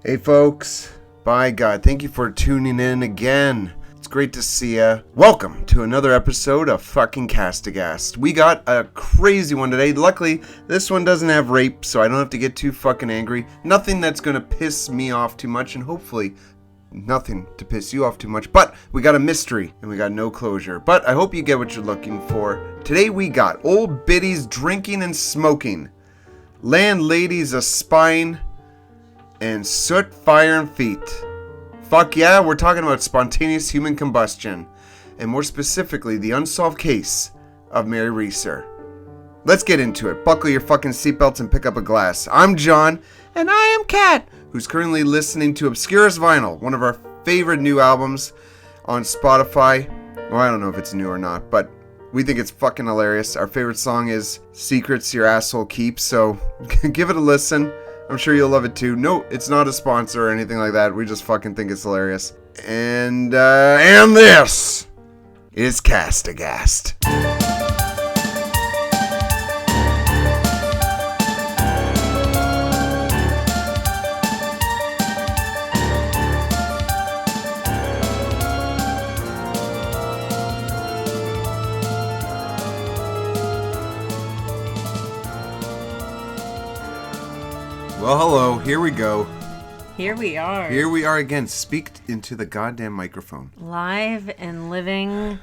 Hey folks, by God, thank you for tuning in again. It's great to see ya. Welcome to another episode of fucking Aghast. We got a crazy one today. Luckily, this one doesn't have rape, so I don't have to get too fucking angry. Nothing that's gonna piss me off too much, and hopefully nothing to piss you off too much. But we got a mystery, and we got no closure. But I hope you get what you're looking for. Today we got old biddies drinking and smoking, landladies a-spying, and soot, fire, and feet. Fuck yeah, we're talking about spontaneous human combustion, and more specifically, the unsolved case of Mary Reeser. Let's get into it. Buckle your fucking seatbelts and pick up a glass. I'm John, and I am Kat, who's currently listening to Obscurest Vinyl, one of our favorite new albums on Spotify. Well, I don't know if it's new or not, but we think it's fucking hilarious. Our favorite song is Secrets Your Asshole Keeps, so give it a listen. I'm sure you'll love it too. No, it's not a sponsor or anything like that. We just fucking think it's hilarious. And this is Aghast. Well, hello. Here we go. Here we are. Here we are again. Speak into the goddamn microphone. Live and living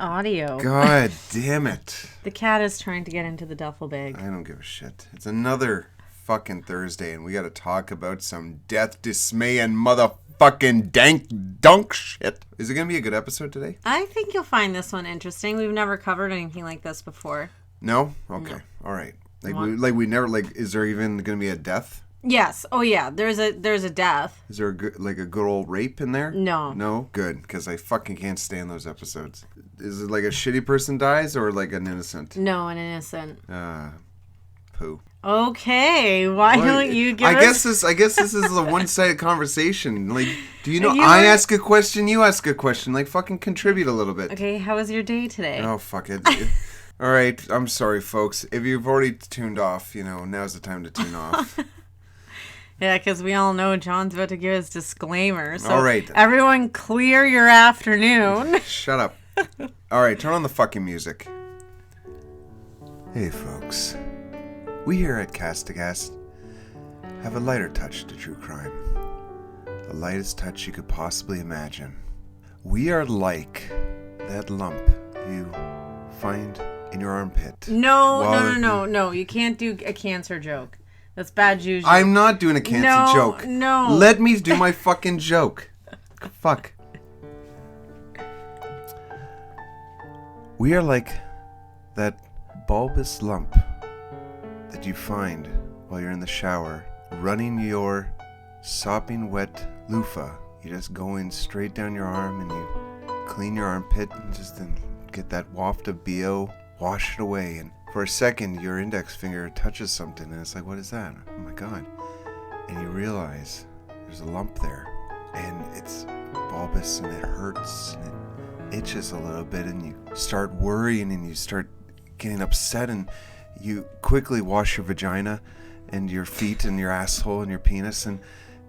audio. God damn it. The cat is trying to get into the duffel bag. I don't give a shit. It's another fucking Thursday, and we gotta talk about some death, dismay, and motherfucking dank dunk shit. Is it gonna be a good episode today? I think you'll find this one interesting. We've never covered anything like this before. No? Okay. No. All right. We never, is there even gonna be a death? Yes. Oh yeah. There's a death. Is there a good old rape in there? No. No? Good, because I fucking can't stand those episodes. Is it like a shitty person dies or like an innocent? No, an innocent. Poo. Okay. Why don't you give us... I guess this is a one-sided conversation. Like, do you know, I ask a question, you ask a question. Like, fucking contribute a little bit. Okay, how was your day today? Oh, fuck it. All right, I'm sorry, folks. If you've already tuned off, now's the time to tune off. Yeah, because we all know John's about to give his disclaimer. So all right. Everyone clear your afternoon. Shut up. All right, turn on the fucking music. Hey, folks. We here at Aghast have a lighter touch to true crime. The lightest touch you could possibly imagine. We are like that lump you find in your armpit. No. You can't do a cancer joke. That's bad juju. I'm not doing a cancer joke. No. Let me do my fucking joke. Fuck. We are like that bulbous lump that you find while you're in the shower, running your sopping wet loofah. You're just going straight down your arm and you clean your armpit and just then get that waft of BO, wash it away, and for a second your index finger touches something and it's like, what is that? Oh my God. And you realize there's a lump there and it's bulbous and it hurts and it itches a little bit and you start worrying and you start getting upset and you quickly wash your vagina and your feet and your asshole and your penis and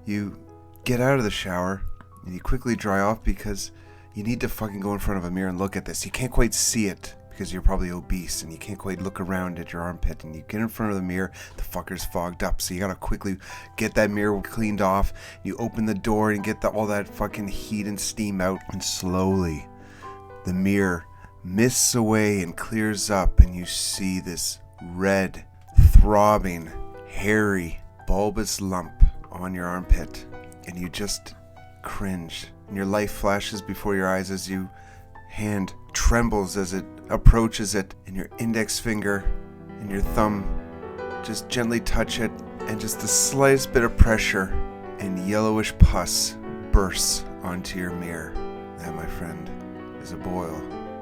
you get out of the shower and you quickly dry off because you need to fucking go in front of a mirror and look at this. You can't quite see it because you're probably obese and you can't quite look around at your armpit, and you get in front of the mirror, the fucker's fogged up, so you gotta quickly get that mirror cleaned off. You open the door and get all that fucking heat and steam out, and slowly the mirror mists away and clears up, and you see this red, throbbing, hairy, bulbous lump on your armpit, and you just cringe, and your life flashes before your eyes as your hand trembles as it approaches it, and your index finger and your thumb just gently touch it, and just the slightest bit of pressure and yellowish pus bursts onto your mirror. That, my friend, is a boil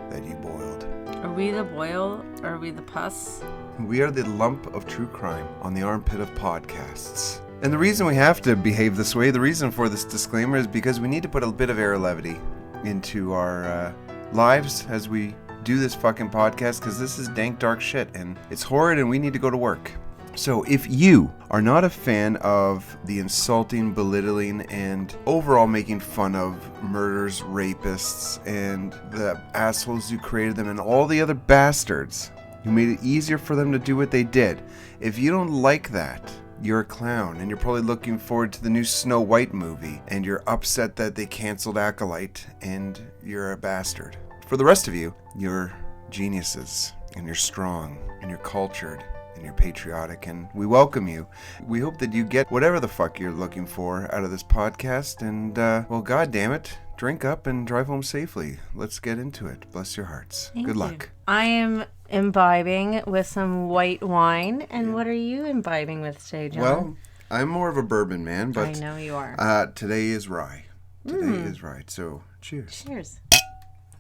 that you boiled. Are we the boil or are we the pus? We are the lump of true crime on the armpit of podcasts. And the reason we have to behave this way, the reason for this disclaimer, is because we need to put a bit of air levity into our lives as we do this fucking podcast, because this is dank dark shit and it's horrid and we need to go to work. So if you are not a fan of the insulting, belittling, and overall making fun of murderers, rapists, and the assholes who created them, and all the other bastards who made it easier for them to do what they did, if you don't like that, you're a clown, and you're probably looking forward to the new Snow White movie, and you're upset that they canceled Acolyte, and you're a bastard. For the rest of you, you're geniuses, and you're strong, and you're cultured, and you're patriotic, and we welcome you. We hope that you get whatever the fuck you're looking for out of this podcast, and, well, God damn it, drink up and drive home safely. Let's get into it. Bless your hearts. Good luck. I am imbibing with some white wine, and what are you imbibing with today, John? Well, I'm more of a bourbon man, but I know you are. Today is rye. Today is rye, so cheers. Cheers.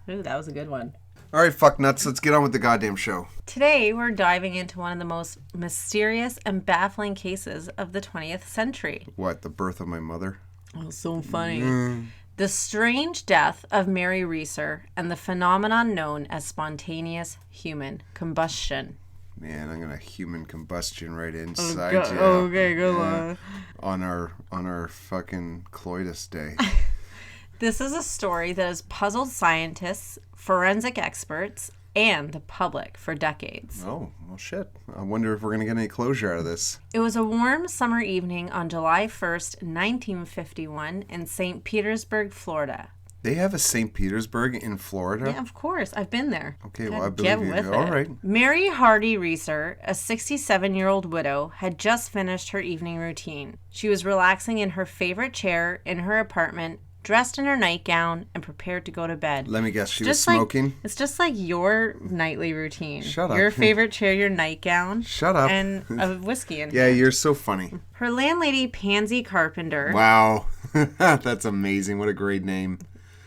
Ooh, that was a good one. All right, fuck nuts. Let's get on with the goddamn show. Today, we're diving into one of the most mysterious and baffling cases of the 20th century. What, the birth of my mother? Oh, so funny. The strange death of Mary Reeser and the phenomenon known as spontaneous human combustion. Man, I'm gonna human combustion right inside you. Okay, good one. On our fucking coitus day. This is a story that has puzzled scientists, forensic experts, and the public for decades. Oh, well, shit. I wonder if we're going to get any closure out of this. It was a warm summer evening on July 1st, 1951, in St. Petersburg, Florida. They have a St. Petersburg in Florida? Yeah, of course. I've been there. Okay, well, I believe you. All right. Mary Hardy Reeser, a 67-year-old widow, had just finished her evening routine. She was relaxing in her favorite chair in her apartment, dressed in her nightgown, and prepared to go to bed. Let me guess, she was smoking? It's just like your nightly routine. Shut up. Your favorite chair, your nightgown. Shut up. And a whiskey in Yeah, hand. you're so funny. Her landlady, Pansy Carpenter. Wow. That's amazing. What a great name.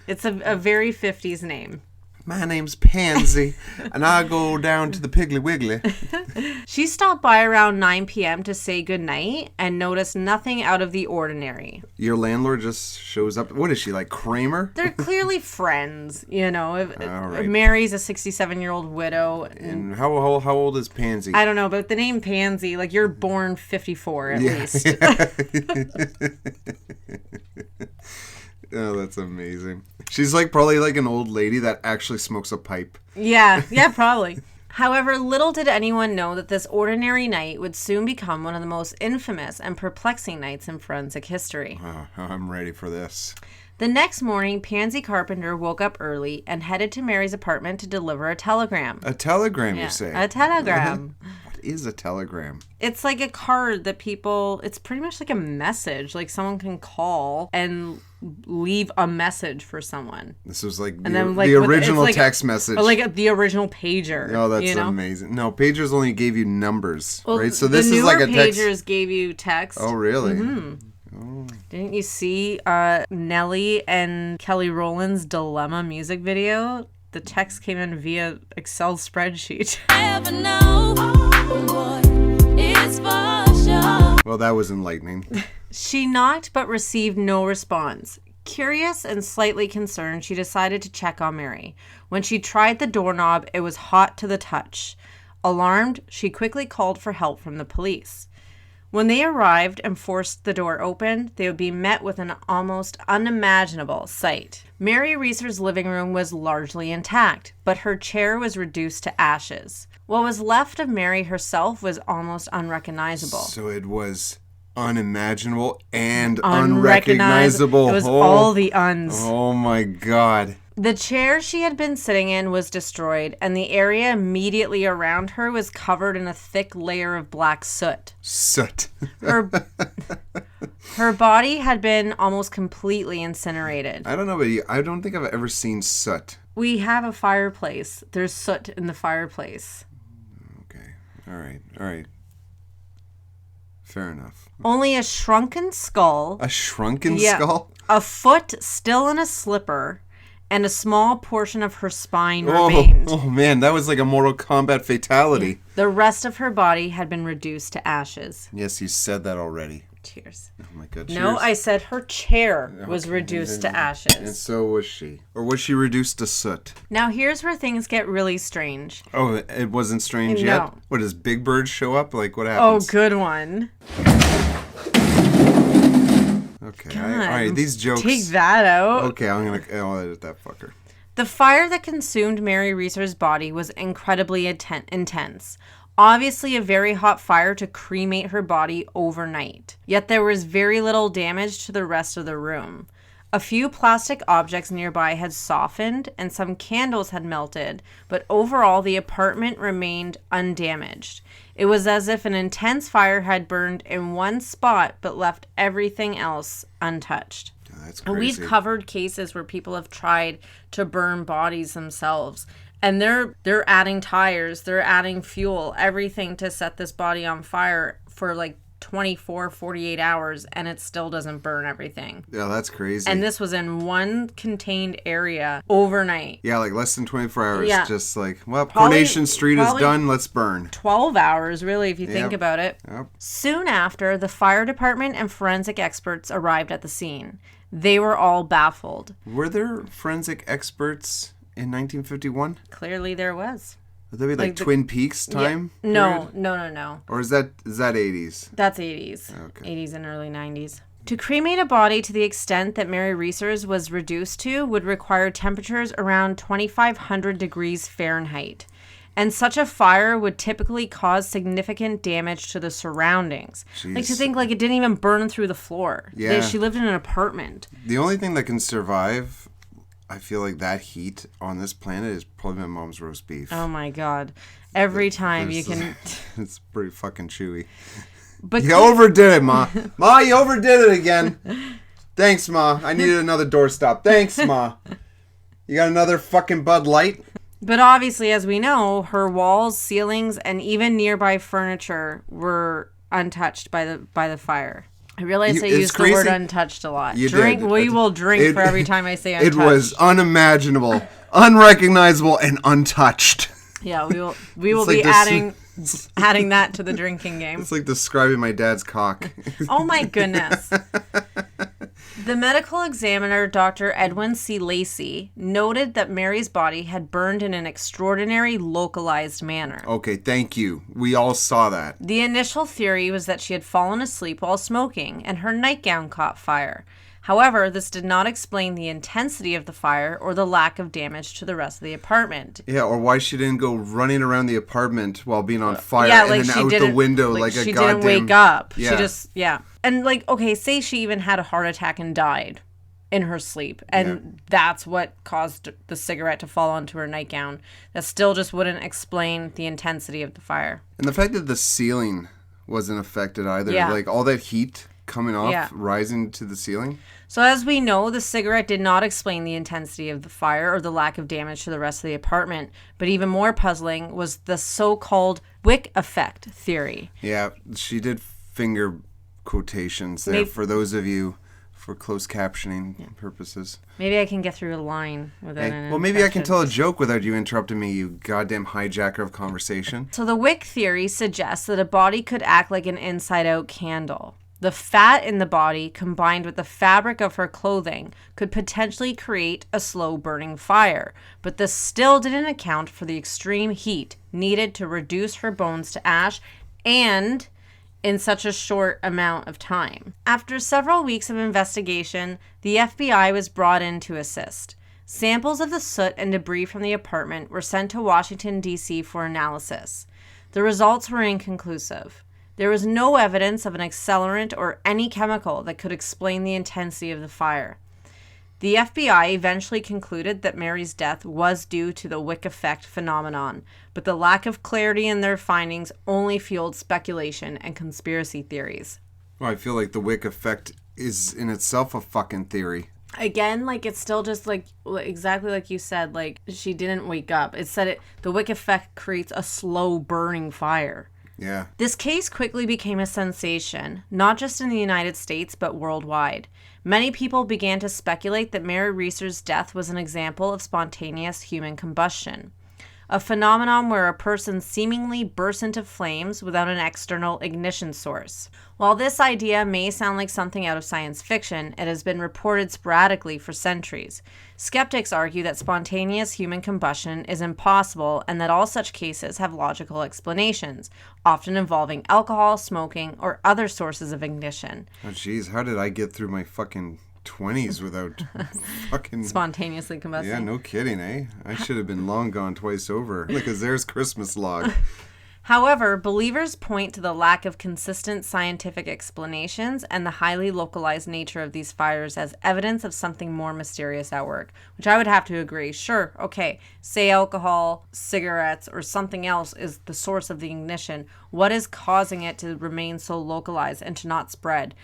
It's a very 50s name. My name's Pansy, and I go down to the Piggly Wiggly. She stopped by around 9 p.m. to say goodnight and noticed nothing out of the ordinary. Your landlord just shows up. What is she, like Kramer? They're clearly friends, you know. If right. Mary's a 67-year-old widow. And how old is Pansy? I don't know, but the name Pansy, like you're born 54 at least. Oh, that's amazing. She's probably like an old lady that actually smokes a pipe. Yeah, probably. However, little did anyone know that this ordinary night would soon become one of the most infamous and perplexing nights in forensic history. Oh, I'm ready for this. The next morning, Pansy Carpenter woke up early and headed to Mary's apartment to deliver a telegram. A telegram, you say? A telegram. What is a telegram? It's like a card that it's pretty much like a message. Like someone can call and leave a message for someone. This was like the original text message. Or like the original pager. Oh, that's amazing. No, pagers only gave you numbers, right? So this is like a text. The pagers gave you text. Oh, really? Mm-hmm. Oh. Didn't you see Nelly and Kelly Rowland's Dilemma music video? The text came in via Excel spreadsheet. Well, that was enlightening. She knocked but received no response. Curious and slightly concerned, she decided to check on Mary. When she tried the doorknob, it was hot to the touch. Alarmed, she quickly called for help from the police. When they arrived and forced the door open, they would be met with an almost unimaginable sight. Mary Reeser's living room was largely intact, but her chair was reduced to ashes. What was left of Mary herself was almost unrecognizable. So it was unimaginable and unrecognizable. It was all the uns. Oh my God. The chair she had been sitting in was destroyed, and the area immediately around her was covered in a thick layer of black soot. Soot. Her body had been almost completely incinerated. I don't know, but I don't think I've ever seen soot. We have a fireplace. There's soot in the fireplace. Okay. All right. Fair enough. Only a shrunken skull. A shrunken skull? A foot still in a slipper. And a small portion of her spine remained. Oh, man, that was like a Mortal Kombat fatality. The rest of her body had been reduced to ashes. Yes, you said that already. Oh my God. No, cheers. I said her chair was reduced to ashes. And so was she. Or was she reduced to soot? Now here's where things get really strange. Oh, it wasn't strange No. yet? What, does Big Bird show up? Like, what Oh, happens? good one. Okay. All right, these jokes. Take that out. Okay, I'll edit that fucker. The fire that consumed Mary Reeser's body was incredibly intense. Obviously a very hot fire to cremate her body overnight. Yet there was very little damage to the rest of the room. A few plastic objects nearby had softened and some candles had melted, but overall the apartment remained undamaged. It was as if an intense fire had burned in one spot but left everything else untouched. That's And crazy. we've covered cases where people have tried to burn bodies themselves. And they're adding tires, they're adding fuel, everything to set this body on fire for like 24, 48 hours, and it still doesn't burn everything. Yeah, that's crazy. And this was in one contained area overnight. Yeah, like less than 24 hours. Yeah. Just like, well, Probably- Coronation Street is probably- done, let's burn. 12 hours, really, if you think Yep. about it. Yep. Soon after, the fire department and forensic experts arrived at the scene. They were all baffled. Were there forensic experts in 1951? Clearly there was. Would that be like the- Twin Peaks time? No, period? no. Or is that 80s? That's 80s. Okay. 80s and early 90s. To cremate a body to the extent that Mary Reeser's was reduced to would require temperatures around 2,500 degrees Fahrenheit. And such a fire would typically cause significant damage to the surroundings. Like to Jeez. think like it didn't even burn through the floor. Yeah. She lived in an apartment. The only thing that can survive, I feel like, that heat on this planet is probably my mom's roast beef. Oh my God. Every time you can... It's pretty fucking chewy. But You overdid it, Ma. Ma, you overdid it again. Thanks, Ma. I needed another doorstop. Thanks, Ma. You got another fucking Bud Light? But obviously, as we know, her walls, ceilings, and even nearby furniture were untouched by the fire. I realize I It's used the crazy. word untouched a lot. You Drink. did. We will drink It- for every time I say It untouched. was unimaginable, unrecognizable, and untouched. Yeah, we will It's like be this- adding that to the drinking game. It's like describing my dad's cock. Oh my goodness. The medical examiner, Dr. Edwin C. Lacey, noted that Mary's body had burned in an extraordinary localized manner. Okay, thank you. We all saw that. The initial theory was that she had fallen asleep while smoking and her nightgown caught fire. However, this did not explain the intensity of the fire or the lack of damage to the rest of the apartment. Yeah, or why she didn't go running around the apartment while being on fire Yeah, and like then she out the didn't window like a she goddamn... didn't wake up. Yeah. She just And like, okay, say she even had a heart attack and died in her sleep, and that's what caused the cigarette to fall onto her nightgown. That still just wouldn't explain the intensity of the fire. And the fact that the ceiling wasn't affected either. Yeah. Like all that heat coming off, Yeah. rising to the ceiling. So as we know, the cigarette did not explain the intensity of the fire or the lack of damage to the rest of the apartment. But even more puzzling was the so-called Wick effect theory. Yeah, she did finger quotations there for those of you for closed captioning purposes. Maybe I can get through a line without an Well, maybe I can infection. tell a joke without you interrupting me, you goddamn hijacker of conversation. So the Wick theory suggests that a body could act like an inside-out candle. The fat in the body, combined with the fabric of her clothing, could potentially create a slow-burning fire, but this still didn't account for the extreme heat needed to reduce her bones to ash and in such a short amount of time. After several weeks of investigation, the FBI was brought in to assist. Samples of the soot and debris from the apartment were sent to Washington, D.C. for analysis. The results were inconclusive. There was no evidence of an accelerant or any chemical that could explain the intensity of the fire. The FBI eventually concluded that Mary's death was due to the Wick effect phenomenon, but the lack of clarity in their findings only fueled speculation and conspiracy theories. Well, I feel like the Wick effect is in itself a fucking theory. Again, like, it's still just like exactly like you said, like, she didn't wake up. It said the Wick effect creates a slow burning fire. Yeah. This case quickly became a sensation, not just in the United States, but worldwide. Many people began to speculate that Mary Reeser's death was an example of spontaneous human combustion. a phenomenon where a person seemingly bursts into flames without an external ignition source. While this idea may sound like something out of science fiction, it has been reported sporadically for centuries. Skeptics argue that spontaneous human combustion is impossible and that all such cases have logical explanations, often involving alcohol, smoking, or other sources of ignition. Oh, jeez, how did I get through my fucking 20s without fucking... Spontaneously combusting. Yeah, no kidding, eh? I should have been long gone twice over. Like a Zare's Christmas log. However, believers point to the lack of consistent scientific explanations and the highly localized nature of these fires as evidence of something more mysterious at work, which I would have to agree. Sure, okay, say alcohol, cigarettes, or something else is the source of the ignition. What is causing it to remain so localized and to not spread?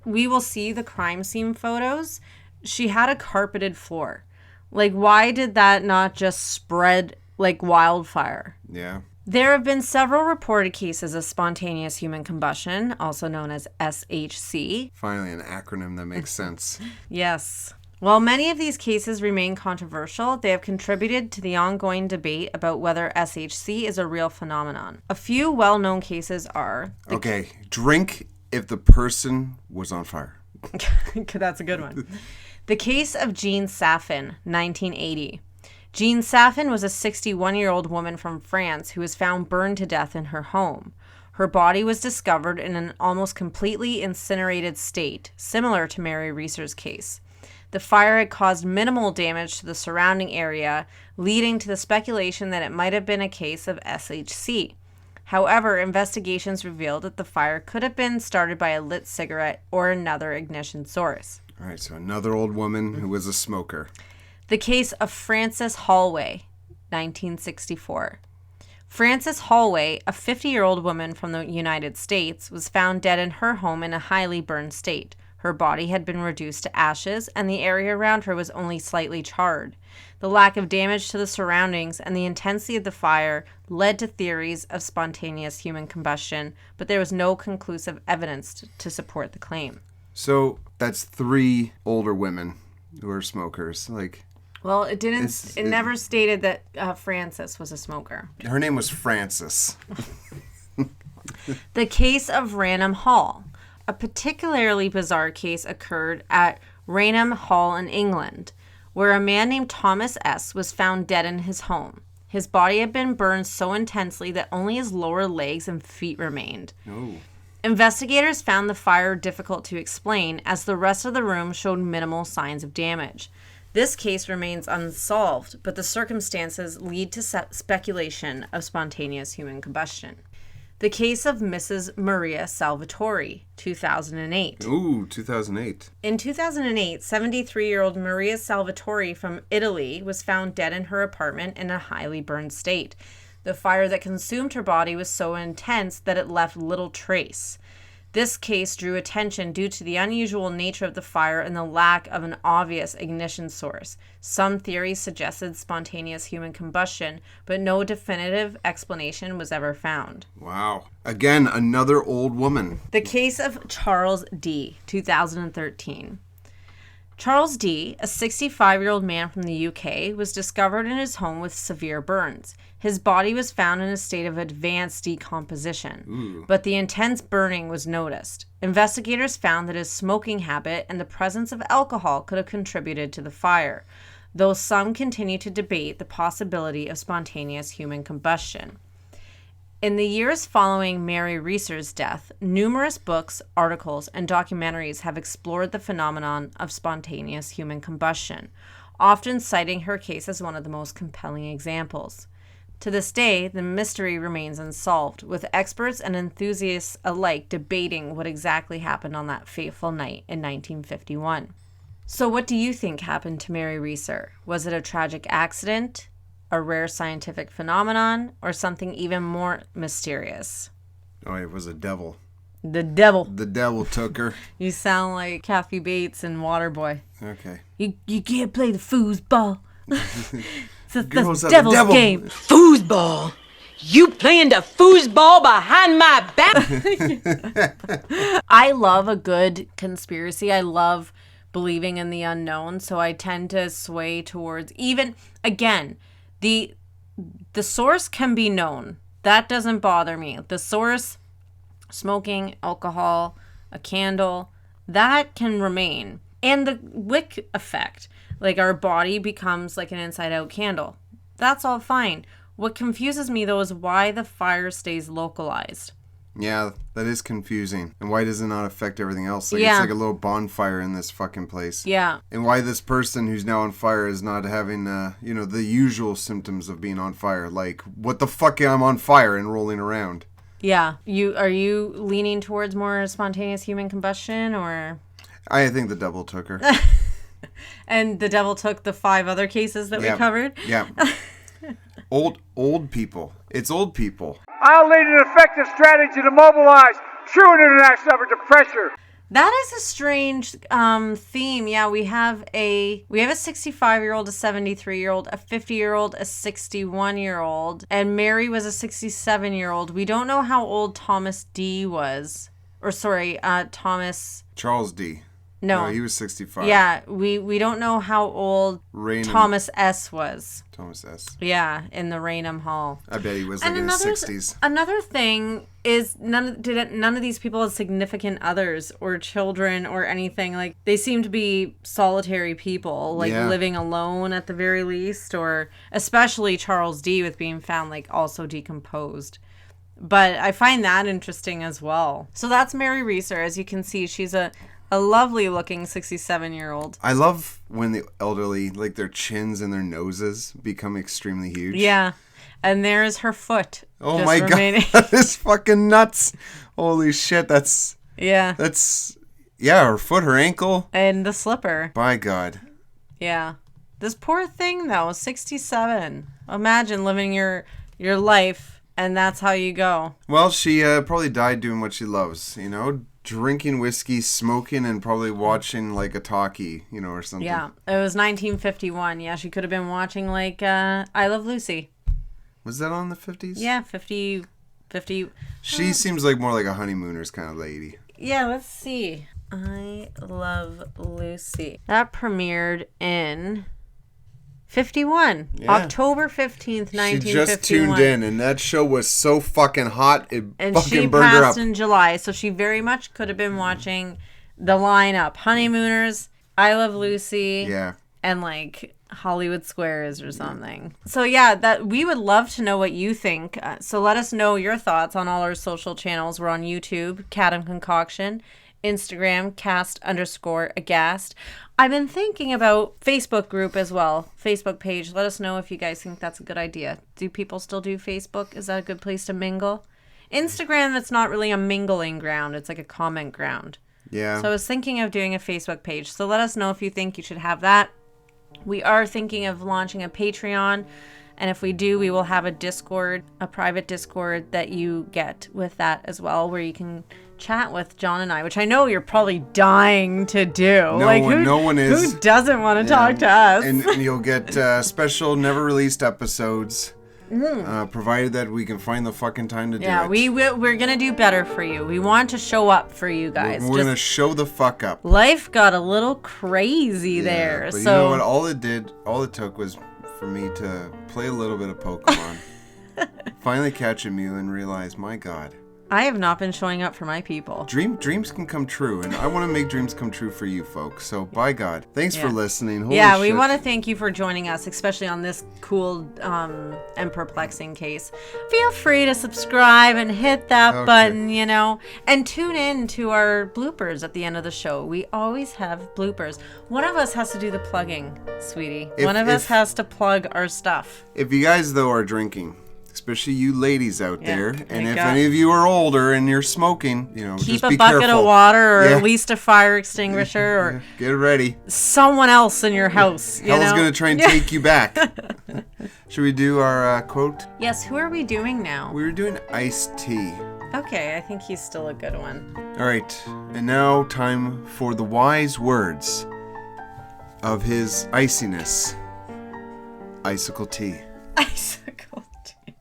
We will see the crime scene photos. She had a carpeted floor. Like, why did that not just spread like wildfire? Yeah. There have been several reported cases of spontaneous human combustion, also known as SHC. Finally, an acronym that makes sense. Yes. While many of these cases remain controversial, they have contributed to the ongoing debate about whether SHC is a real phenomenon. A few well-known cases are... Okay, drink if the person was on fire. That's a good one. The case of Jean Saffin, 1980. Jean Saffin was a 61-year-old woman from France who was found burned to death in her home. Her body was discovered in an almost completely incinerated state, similar to Mary Reeser's case. The fire had caused minimal damage to the surrounding area, leading to the speculation that it might have been a case of SHC. However, investigations revealed that the fire could have been started by a lit cigarette or another ignition source. All right, so another old woman who was a smoker. The case of Frances Holloway, 1964. Frances Holloway, a 50-year-old woman from the United States, was found dead in her home in a highly burned state. Her body had been reduced to ashes, and the area around her was only slightly charred. The lack of damage to the surroundings and the intensity of the fire led to theories of spontaneous human combustion, but there was no conclusive evidence to support the claim. So that's 3 older women who are smokers. Like, well, it didn't. It never stated that Frances was a smoker. Her name was Frances. The case of Raynham Hall. A particularly bizarre case occurred at Raynham Hall in England, where a man named Thomas S. was found dead in his home. His body had been burned so intensely that only his lower legs and feet remained. Oh. Investigators found the fire difficult to explain, as the rest of the room showed minimal signs of damage. This case remains unsolved, but the circumstances lead to speculation of spontaneous human combustion. The case of Mrs. Maria Salvatori, 2008. Ooh, 2008. In 2008, 73-year-old Maria Salvatori from Italy was found dead in her apartment in a highly burned state. The fire that consumed her body was so intense that it left little trace. This case drew attention due to the unusual nature of the fire and the lack of an obvious ignition source. Some theories suggested spontaneous human combustion, but no definitive explanation was ever found. Wow. Again, another old woman. The case of Charles D., 2013. Charles D., a 65-year-old man from the UK, was discovered in his home with severe burns. His body was found in a state of advanced decomposition, but the intense burning was noticed. Investigators found that his smoking habit and the presence of alcohol could have contributed to the fire, though some continue to debate the possibility of spontaneous human combustion. In the years following Mary Reeser's death, numerous books, articles, and documentaries have explored the phenomenon of spontaneous human combustion, often citing her case as one of the most compelling examples. To this day, the mystery remains unsolved, with experts and enthusiasts alike debating what exactly happened on that fateful night in 1951. So what do you think happened to Mary Reeser? Was it a tragic accident, a rare scientific phenomenon, or something even more mysterious? Oh, it was a devil. The devil. The devil took her. You sound like Kathy Bates in Waterboy. Okay. You can't play the foosball. That's the devil's game. Foosball? You playing the foosball behind my back? I love a good conspiracy. I love believing in the unknown, so I tend to sway towards, even, again, the the source can be known. That doesn't bother me. The source, smoking, alcohol, a candle, that can remain. And the wick effect, like our body becomes like an inside-out candle. That's all fine. What confuses me, though, is why the fire stays localized. Yeah, that is confusing. And why does it not affect everything else? Like, Yeah. It's like a little bonfire in this fucking place. Yeah. And why this person who's now on fire is not having, the usual symptoms of being on fire. Like, what the fuck, I'm on fire and rolling around. Yeah. Are you leaning towards more spontaneous human combustion, or? I think the devil took her. And the devil took the 5 other cases that we covered? Yeah. Old people. It's old people. I'll lead an effective strategy to mobilize true international effort to pressure. That is a strange theme. Yeah, we have a 65-year-old, a 73-year-old, a 50-year-old, a 61-year-old, and Mary was a 67-year-old. We don't know how old Thomas D was. Or sorry, Thomas... Charles D. No, he was 65. Yeah, we don't know how old Raynham. Thomas S. was. Thomas S. Yeah, in the Raynham Hall. I bet he was like in his 60s. Another thing is none of these people have significant others or children or anything. Like, they seem to be solitary people, like living alone at the very least, or especially Charles D. with being found like also decomposed. But I find that interesting as well. So that's Mary Reeser. As you can see, she's a lovely looking 67-year-old. I love when the elderly, like their chins and their noses become extremely huge. Yeah. And there's her foot. Oh my God. That is fucking nuts. Holy shit. That's her foot, her ankle. And the slipper. By God. Yeah. This poor thing though, 67. Imagine living your life and that's how you go. Well, she probably died doing what she loves, drinking whiskey, smoking, and probably watching like a talkie, or something. Yeah, it was 1951. Yeah, she could have been watching like I Love Lucy. Was that on the 50s? Yeah, 50. She seems like more like a honeymooners kind of lady. Yeah, let's see. I Love Lucy. That premiered in 51. Yeah. October 15th, 1951. She just tuned in, and that show was so fucking hot, it and fucking burned her up. And she passed in July, so she very much could have been watching the lineup. Honeymooners, I Love Lucy, and like Hollywood Squares or something. So yeah, that we would love to know what you think. So let us know your thoughts on all our social channels. We're on YouTube, Catam Concoction, Instagram, cast_Aghast. I've been thinking about Facebook group as well. Facebook page. Let us know if you guys think that's a good idea. Do people still do Facebook? Is that a good place to mingle? Instagram, that's not really a mingling ground. It's like a comment ground. Yeah. So I was thinking of doing a Facebook page. So let us know if you think you should have that. We are thinking of launching a Patreon. And if we do, we will have a Discord, a private Discord that you get with that as well, where you can chat with John and I, which I know you're probably dying to do. No one is. Who doesn't want to talk to us? And you'll get special, never released episodes, provided that we can find the fucking time to do it. Yeah, we're going to do better for you. We want to show up for you guys. We're going to show the fuck up. Life got a little crazy there. But so you know what? All it took was for me to play a little bit of Pokemon, finally catch a Mew, and realize, my God, I have not been showing up for my people. Dreams can come true, and I want to make dreams come true for you folks. So, by God, thanks for listening. Holy shit. We want to thank you for joining us, especially on this cool and perplexing case. Feel free to subscribe and hit that button, and tune in to our bloopers at the end of the show. We always have bloopers. One of us has to do the plugging, sweetie. One of us has to plug our stuff. If you guys, though, are drinking, especially you ladies out there, and if any of you are older and you're smoking, keep just a be bucket careful. of water, or at least a fire extinguisher, or get ready. Someone else in your house. Hell's gonna try and take you back. Should we do our quote? Yes. Who are we doing now? We were doing iced tea. Okay, I think he's still a good one. All right, and now time for the wise words of His Iciness, Icicle Tea. Icicle tea.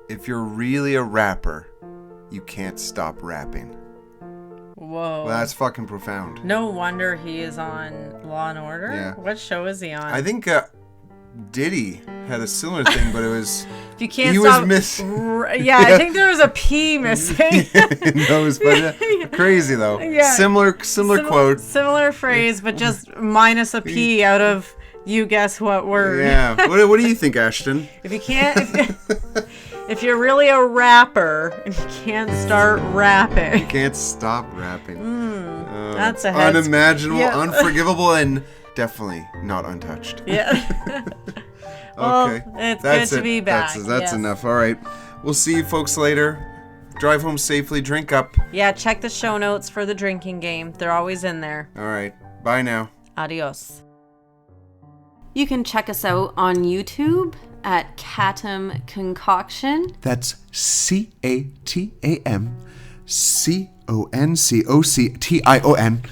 If you're really a rapper, you can't stop rapping. Whoa. Well, that's fucking profound. No wonder he is on Law and Order. Yeah. What show is he on? I think Diddy had a similar thing, but it was... If you can't he stop... was miss. Yeah, I think there was a P missing. Crazy, though. Yeah. Similar quote. Similar phrase, but just minus a P out of you guess what word. Yeah. What do you think, Ashton? If you can't... If you're really a rapper and you can't start rapping... You can't stop rapping. That's a unimaginable, yeah. unforgivable, and definitely not untouched. Yeah. Well, okay. It's good to be back. That's yes. enough. All right. We'll see you folks later. Drive home safely. Drink up. Yeah, check the show notes for the drinking game. They're always in there. All right. Bye now. Adios. You can check us out on YouTube at Catam Concoction. That's CATAMCONCOCTION.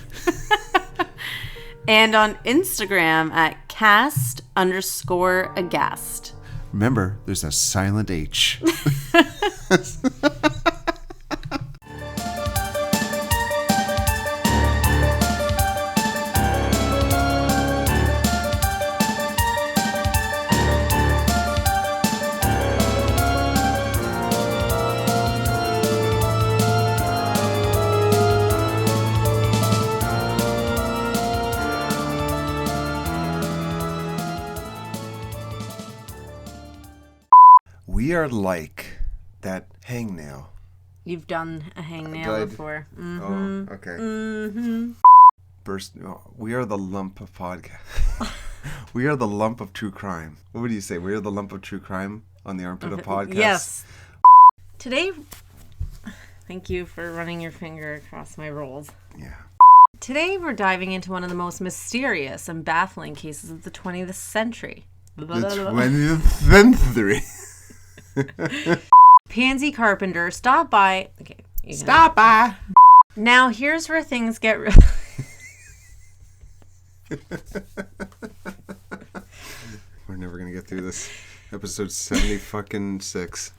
And on Instagram at cast_Aghast. Remember, there's a silent H. We are like that hangnail. You've done a hangnail before. Mm-hmm. Oh, okay. Mm-hmm. We are the lump of podcast. We are the lump of true crime. What would you say? We are the lump of true crime on the Armpit of Podcast? Yes. Today, thank you for running your finger across my rolls. Yeah. Today we're diving into one of the most mysterious and baffling cases of the 20th century. The 20th century. Pansy Carpenter stopped by. Okay. Stop by. Now here's where things get real. We're never gonna get through this. Episode 70 fucking 6.